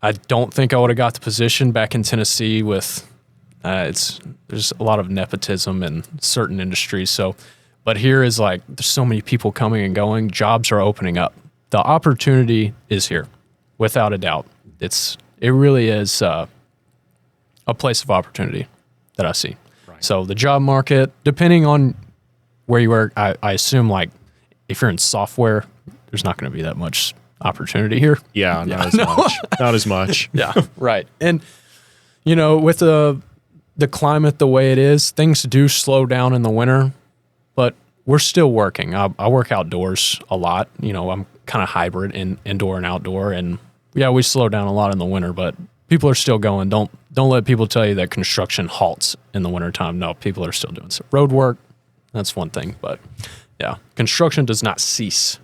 I don't think I would have got the position back in Tennessee with there's a lot of nepotism in certain industries. So, but here is like there's so many people coming and going. Jobs are opening up. The opportunity is here, without a doubt. It really is a place of opportunity that I see. Right. So the job market, depending on where you work, I assume like if you're in software, there's not going to be that much opportunity here. Yeah, not as much. Not as much. Yeah, right. And, you know, with the climate the way it is, things do slow down in the winter, but we're still working. I work outdoors a lot. You know, I'm kind of hybrid in indoor and outdoor. And, yeah, we slow down a lot in the winter, but people are still going. Don't let people tell you that construction halts in the wintertime. No, people are still doing some road work. That's one thing, but... yeah, construction does not cease.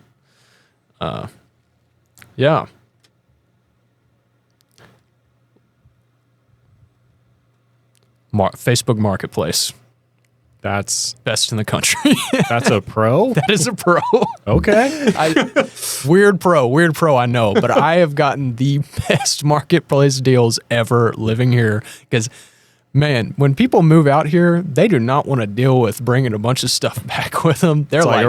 Yeah. Facebook Marketplace. That's best in the country. That's a pro? That is a pro. Okay. Weird pro, I know. But I have gotten the best marketplace deals ever living here because... man, when people move out here, they do not want to deal with bringing a bunch of stuff back with them. They're like,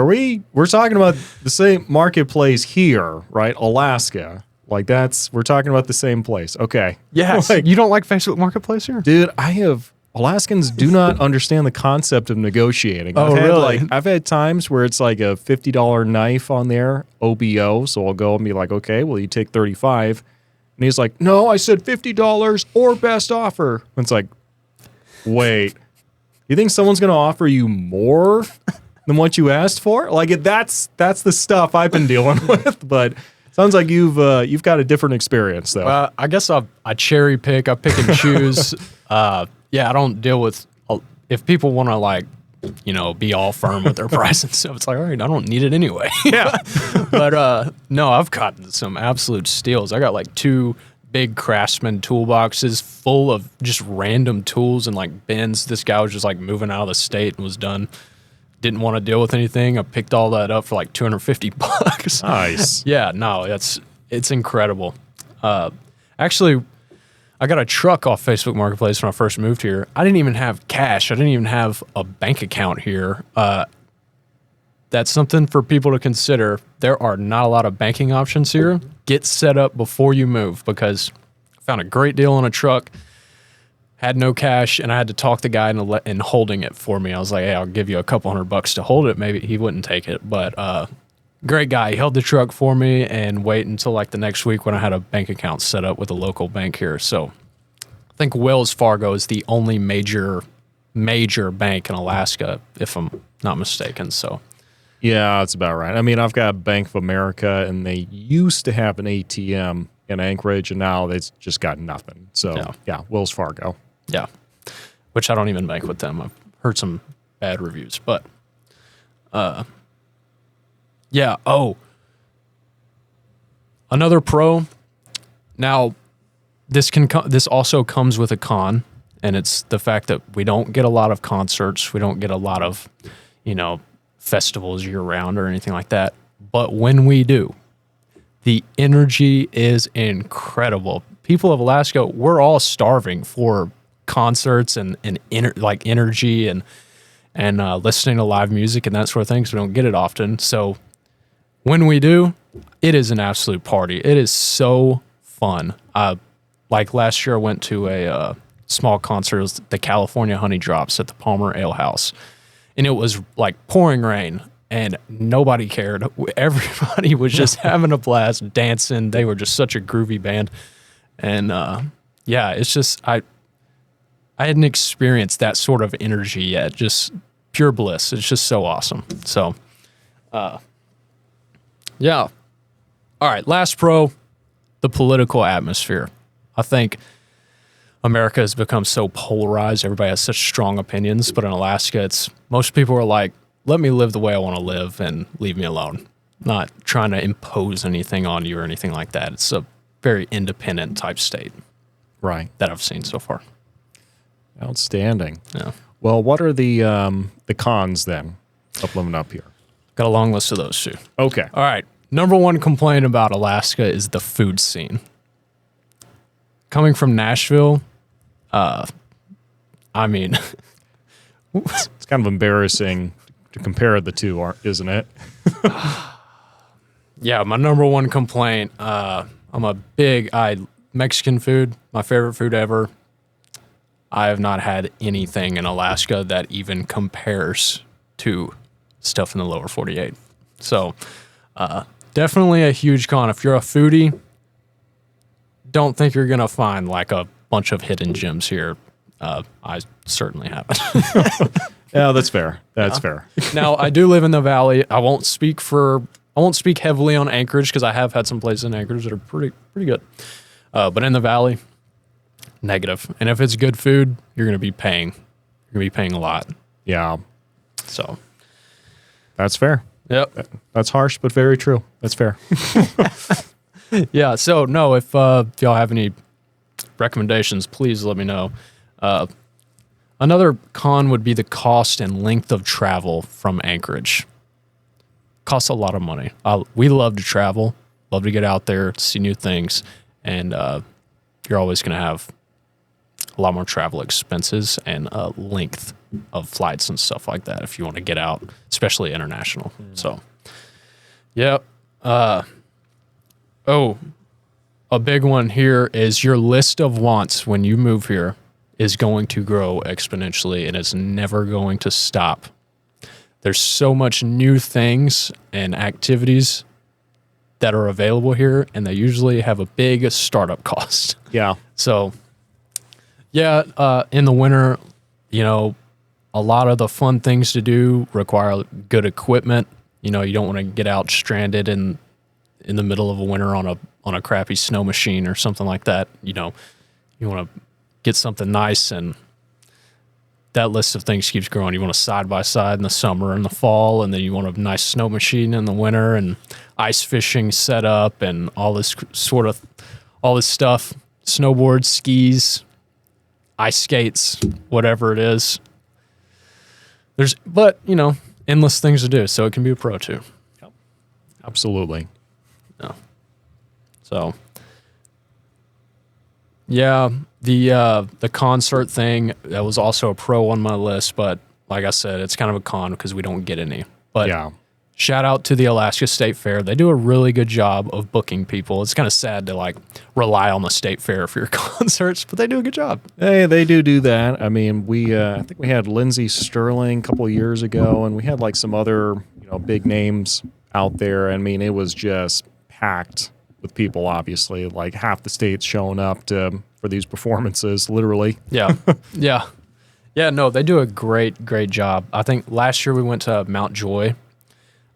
we're talking about the same marketplace here, right? Alaska. Like we're talking about the same place. Okay. Yes. Like, you don't like Facebook Marketplace here? Dude, Alaskans do not understand the concept of negotiating. Really? I've had times where it's like a $50 knife on there, OBO. So I'll go and be like, okay, well, you take $35. And he's like, no, I said $50 or best offer. And it's like, wait, you think someone's going to offer you more than what you asked for? Like that's the stuff I've been dealing with, but sounds like you've got a different experience though. I guess I cherry pick, I pick and choose. Yeah, I don't deal with if people want to like, you know, be all firm with their price and stuff. It's like, all right, I don't need it anyway. Yeah. But no, I've gotten some absolute steals. I got like 2 big Craftsman toolboxes full of just random tools and like bins. This guy was just like moving out of the state and was done. Didn't want to deal with anything. I picked all that up for like $250. Nice. Yeah, no, it's incredible. Actually, I got a truck off Facebook Marketplace when I first moved here. I didn't even have cash. I didn't even have a bank account here. That's something for people to consider. There are not a lot of banking options here. Get set up before you move because I found a great deal on a truck. had no cash, and I had to talk the guy into holding it for me. I was like, hey, I'll give you a couple $100 to hold it. Maybe he wouldn't take it, but great guy. He held the truck for me and wait until like the next week when I had a bank account set up with a local bank here. So I think Wells Fargo is the only major bank in Alaska, if I'm not mistaken. So Yeah, that's about right. I mean, I've got Bank of America, and they used to have an ATM in Anchorage, and now they've just got nothing. So, yeah, Wells Fargo. yeah, which I don't even bank with them. I've heard some bad reviews, but yeah. Oh, another pro. Now, this also comes with a con, and it's the fact that we don't get a lot of concerts. We don't get a lot of, festivals year round or anything like that. But when we do, the energy is incredible. People of Alaska, we're all starving for concerts and energy and listening to live music and that sort of thing. So we don't get it often. So when we do, it is an absolute party. It is so fun. Like last year, I went to a small concert. It was the California Honey Drops at the Palmer Ale House. And it was like pouring rain, and nobody cared. Everybody was just having a blast, dancing. They were just such a groovy band. And yeah, it's just, I hadn't experienced that sort of energy yet. Just pure bliss. It's just so awesome. So, yeah. All right, last pro, the political atmosphere. I think America has become so polarized. Everybody has such strong opinions, but in Alaska, most people are like, let me live the way I want to live and leave me alone. Not trying to impose anything on you or anything like that. It's a very independent type state. Right. That I've seen so far. Outstanding. Yeah. Well, what are the cons then of living up here? Got a long list of those too. Okay. All right. Number one complaint about Alaska is the food scene. Coming from Nashville, I mean, it's kind of embarrassing to compare the two, isn't it? Yeah, my number one complaint, Mexican food, my favorite food ever. I have not had anything in Alaska that even compares to stuff in the lower 48. So, definitely a huge con. If you're a foodie, don't think you're going to find like a bunch of hidden gems here. I certainly haven't. Yeah, that's fair. That's fair. Now, I do live in the valley. I won't speak heavily on Anchorage because I have had some places in Anchorage that are pretty good. But in the valley, negative. And if it's good food, you're going to be paying. You're going to be paying a lot. Yeah. So. That's fair. Yep. That's harsh, but very true. That's fair. Yeah. So, no, if y'all have any recommendations, please let me know. Another con would be the cost and length of travel from Anchorage. Costs a lot of money. We love to travel, love to get out there, see new things, and you're always going to have a lot more travel expenses and length of flights and stuff like that if you want to get out, especially international. So, yep. A big one here is your list of wants when you move here is going to grow exponentially, and it's never going to stop. There's so much new things and activities that are available here, and they usually have a big startup cost. Yeah. So, yeah, in the winter, a lot of the fun things to do require good equipment. You don't want to get out stranded in the middle of a winter on a crappy snow machine or something like that. You want to get something nice, and that list of things keeps growing. You want a side-by-side in the summer and the fall, and then you want a nice snow machine in the winter and ice fishing setup and all this stuff, snowboards, skis, ice skates, whatever it is. But endless things to do, so it can be a pro too. Yep. Absolutely. No. So, yeah, the concert thing, that was also a pro on my list, but like I said, it's kind of a con because we don't get any. But yeah, shout out to the Alaska State Fair. They do a really good job of booking people. It's kind of sad to like rely on the State Fair for your concerts, but they do a good job. Hey, they do that. I mean, I think we had Lindsey Sterling a couple of years ago, and we had like some other, big names out there. I mean, it was just packed with people, obviously, like half the state's showing up for these performances, literally. Yeah. Yeah, no, they do a great job. I think last year we went to Mount Joy.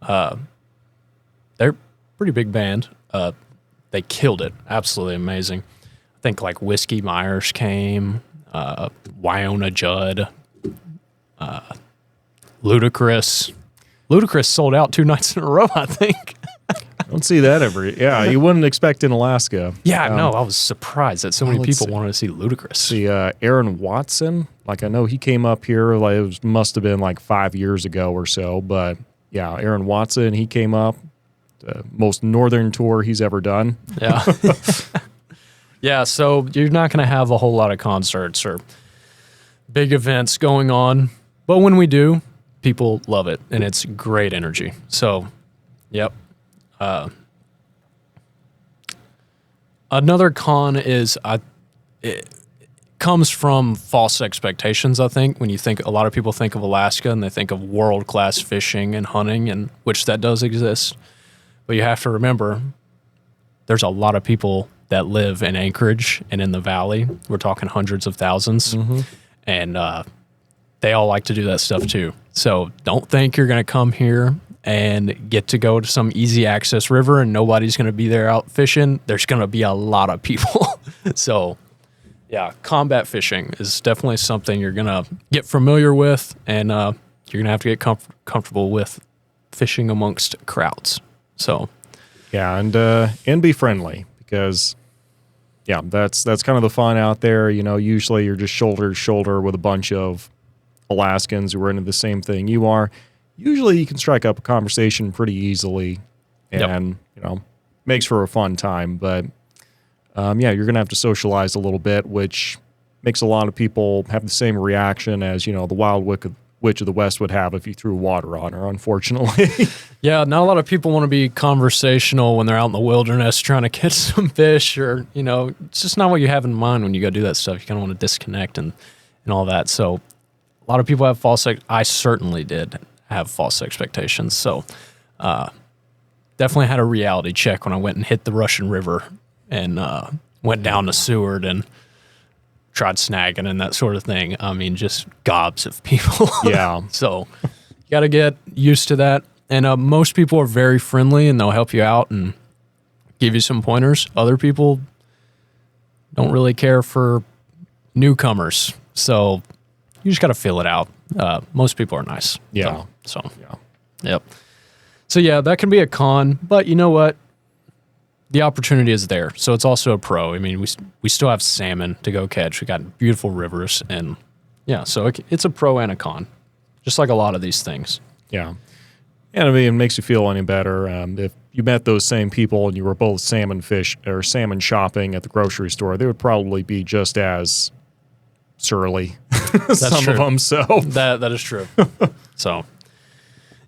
They're a pretty big band. They killed it. Absolutely amazing. I think like Whiskey Myers came, Wyona Judd, Ludacris. Ludacris sold out 2 nights in a row, I think. Don't see that yeah, you wouldn't expect in Alaska. Yeah, no, I was surprised that so many people wanted to see Ludacris. See, Aaron Watson, like I know he came up here, like must have been like 5 years ago or so, but yeah, Aaron Watson, he came up, the most northern tour he's ever done. Yeah. Yeah, so you're not going to have a whole lot of concerts or big events going on, but when we do, people love it, and it's great energy. So, yep. Another con is it comes from false expectations, I think. When you think, a lot of people think of Alaska and they think of world-class fishing and hunting, and which that does exist. But you have to remember, there's a lot of people that live in Anchorage and in the valley. We're talking hundreds of thousands. Mm-hmm. And they all like to do that stuff too. So don't think you're going to come here and get to go to some easy access river and nobody's going to be there out fishing. There's going to be a lot of people. So yeah, combat fishing is definitely something you're going to get familiar with, and you're going to have to get comfortable with fishing amongst crowds. So yeah, and be friendly, because yeah, that's kind of the fun out there. Usually you're just shoulder to shoulder with a bunch of Alaskans who are into the same thing you are. Usually you can strike up a conversation pretty easily, and makes for a fun time. But yeah, you're gonna have to socialize a little bit, which makes a lot of people have the same reaction as the wild witch of the West would have if you threw water on her, unfortunately. Yeah, not a lot of people want to be conversational when they're out in the wilderness trying to catch some fish, or it's just not what you have in mind when you go do that stuff. You kind of want to disconnect and all that. So a lot of people have I certainly did have false expectations. So definitely had a reality check when I went and hit the Russian River and went down to Seward and tried snagging and that sort of thing. I mean, just gobs of people. Yeah. So you got to get used to that. And most people are very friendly and they'll help you out and give you some pointers. Other people don't really care for newcomers. So you just got to feel it out. Most people are nice. Yeah. So yeah. Yep. So yeah, that can be a con, but you know what? The opportunity is there. So it's also a pro. I mean, we still have salmon to go catch. We got beautiful rivers, and yeah, so it's a pro and a con, just like a lot of these things. Yeah. And I mean, it makes you feel any better. If you met those same people and you were both salmon shopping at the grocery store, they would probably be just as surly. Some true. of them. So that is true. So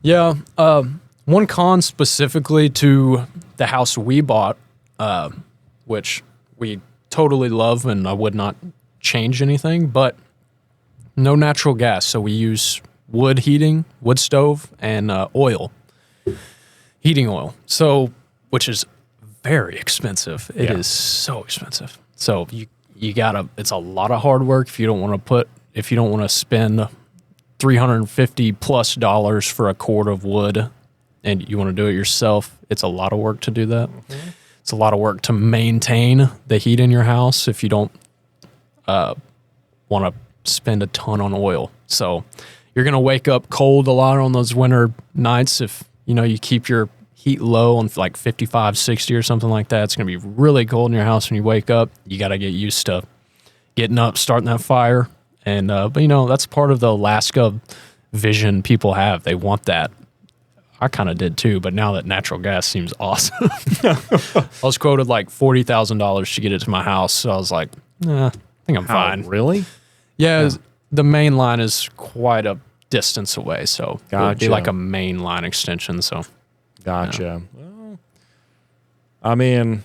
yeah, one con specifically to the house we bought, which we totally love, and I would not change anything, but no natural gas. So we use wood heating, wood stove, and heating oil. So, which is very expensive. It is so expensive. So you gotta, it's a lot of hard work if you don't want to spend $350+ for a cord of wood and you want to do it yourself. It's a lot of work to do that. Mm-hmm. It's a lot of work to maintain the heat in your house if you don't want to spend a ton on oil. So you're going to wake up cold a lot on those winter nights. If you keep your heat low on like 55, 60 or something like that, it's going to be really cold in your house when you wake up. You got to get used to getting up, starting that fire. And, but that's part of the Alaska vision people have. They want that. I kind of did too, but now that natural gas seems awesome. I was quoted like $40,000 to get it to my house. So I was like, I think I'm fine. Really? Yeah. The main line is quite a distance away. So it would be like a main line extension. So gotcha. Well, I mean,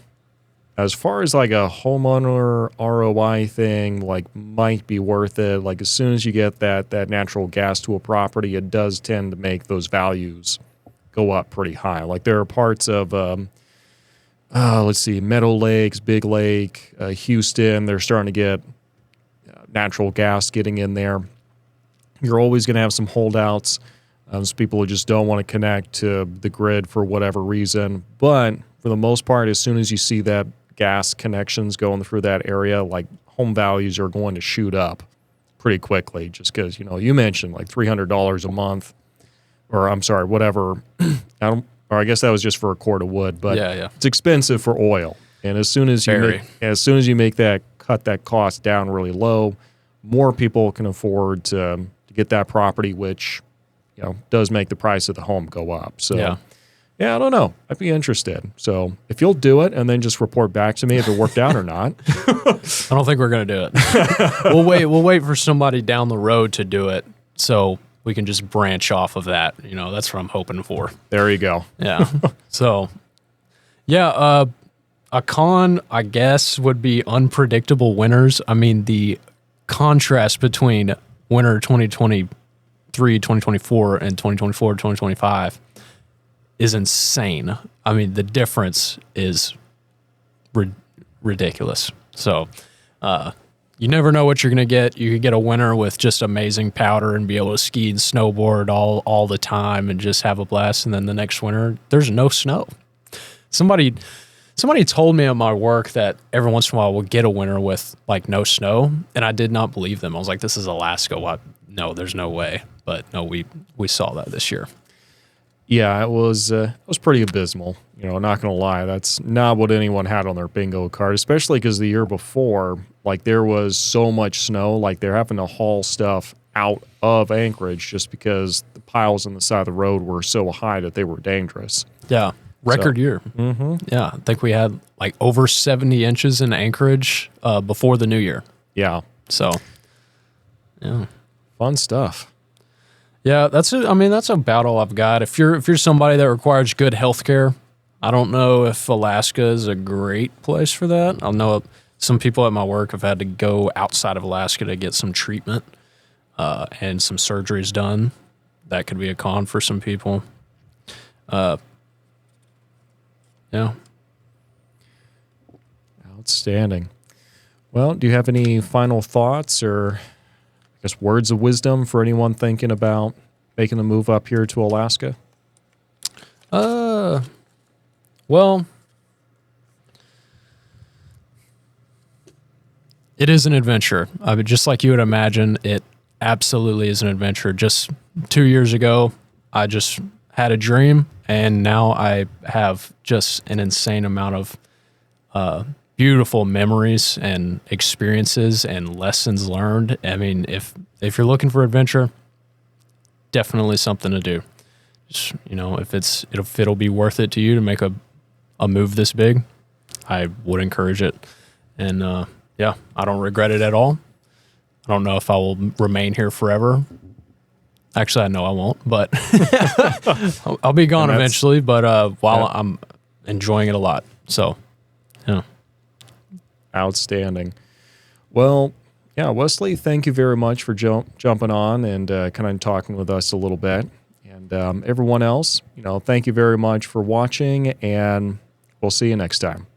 as far as like a homeowner ROI thing, like might be worth it. Like as soon as you get that natural gas to a property, it does tend to make those values go up pretty high. Like there are parts of, let's see, Meadow Lakes, Big Lake, Houston, they're starting to get natural gas getting in there. You're always going to have some holdouts. Some people who just don't want to connect to the grid for whatever reason. But for the most part, as soon as you see that gas connections going through that area, like home values are going to shoot up pretty quickly just because, you mentioned like $300 a month, or I'm sorry, whatever. I guess that was just for a cord of wood, but it's expensive for oil. And as soon as you make that, cut that cost down really low, more people can afford to get that property, which, does make the price of the home go up. So yeah, I don't know. I'd be interested. So if you'll do it and then just report back to me if it worked out or not. I don't think we're going to do it. We'll wait for somebody down the road to do it so we can just branch off of that. That's what I'm hoping for. There you go. Yeah. So, yeah, a con, I guess, would be unpredictable winters. I mean, the contrast between winter 2023, 2024, and 2024, 2025 is insane. I mean, the difference is ridiculous. So, you never know what you're going to get. You could get a winter with just amazing powder and be able to ski and snowboard all the time and just have a blast. And then the next winter, there's no snow. Somebody told me at my work that every once in a while we'll get a winter with like no snow, and I did not believe them. I was like, "This is Alaska. What? No, there's no way." But no, we saw that this year. Yeah, it was pretty abysmal. Not gonna lie, that's not what anyone had on their bingo card, especially because the year before, like there was so much snow, like they're having to haul stuff out of Anchorage just because the piles on the side of the road were so high that they were dangerous. Yeah, record year. Mm-hmm. Yeah, I think we had like over 70 inches in Anchorage before the new year. Yeah. So, yeah, fun stuff. Yeah, that's it. I mean, that's about all I've got. If you're somebody that requires good health care, I don't know if Alaska is a great place for that. I know some people at my work have had to go outside of Alaska to get some treatment and some surgeries done. That could be a con for some people. Yeah. Outstanding. Well, do you have any final thoughts or I guess words of wisdom for anyone thinking about making the move up here to Alaska? Well, it is an adventure. I mean, just like you would imagine, it absolutely is an adventure. Just 2 years ago, I just had a dream, and now I have just an insane amount of beautiful memories and experiences and lessons learned. I mean, if you're looking for adventure, definitely something to do. Just, if it'll be worth it to you to make a move this big, I would encourage it. And yeah, I don't regret it at all. I don't know if I will remain here forever. Actually, I know I won't, but I'll be gone eventually. But I'm enjoying it a lot. So, yeah. Outstanding. Well, yeah, Wesley, thank you very much for jumping on and kind of talking with us a little bit. And everyone else, thank you very much for watching, and we'll see you next time.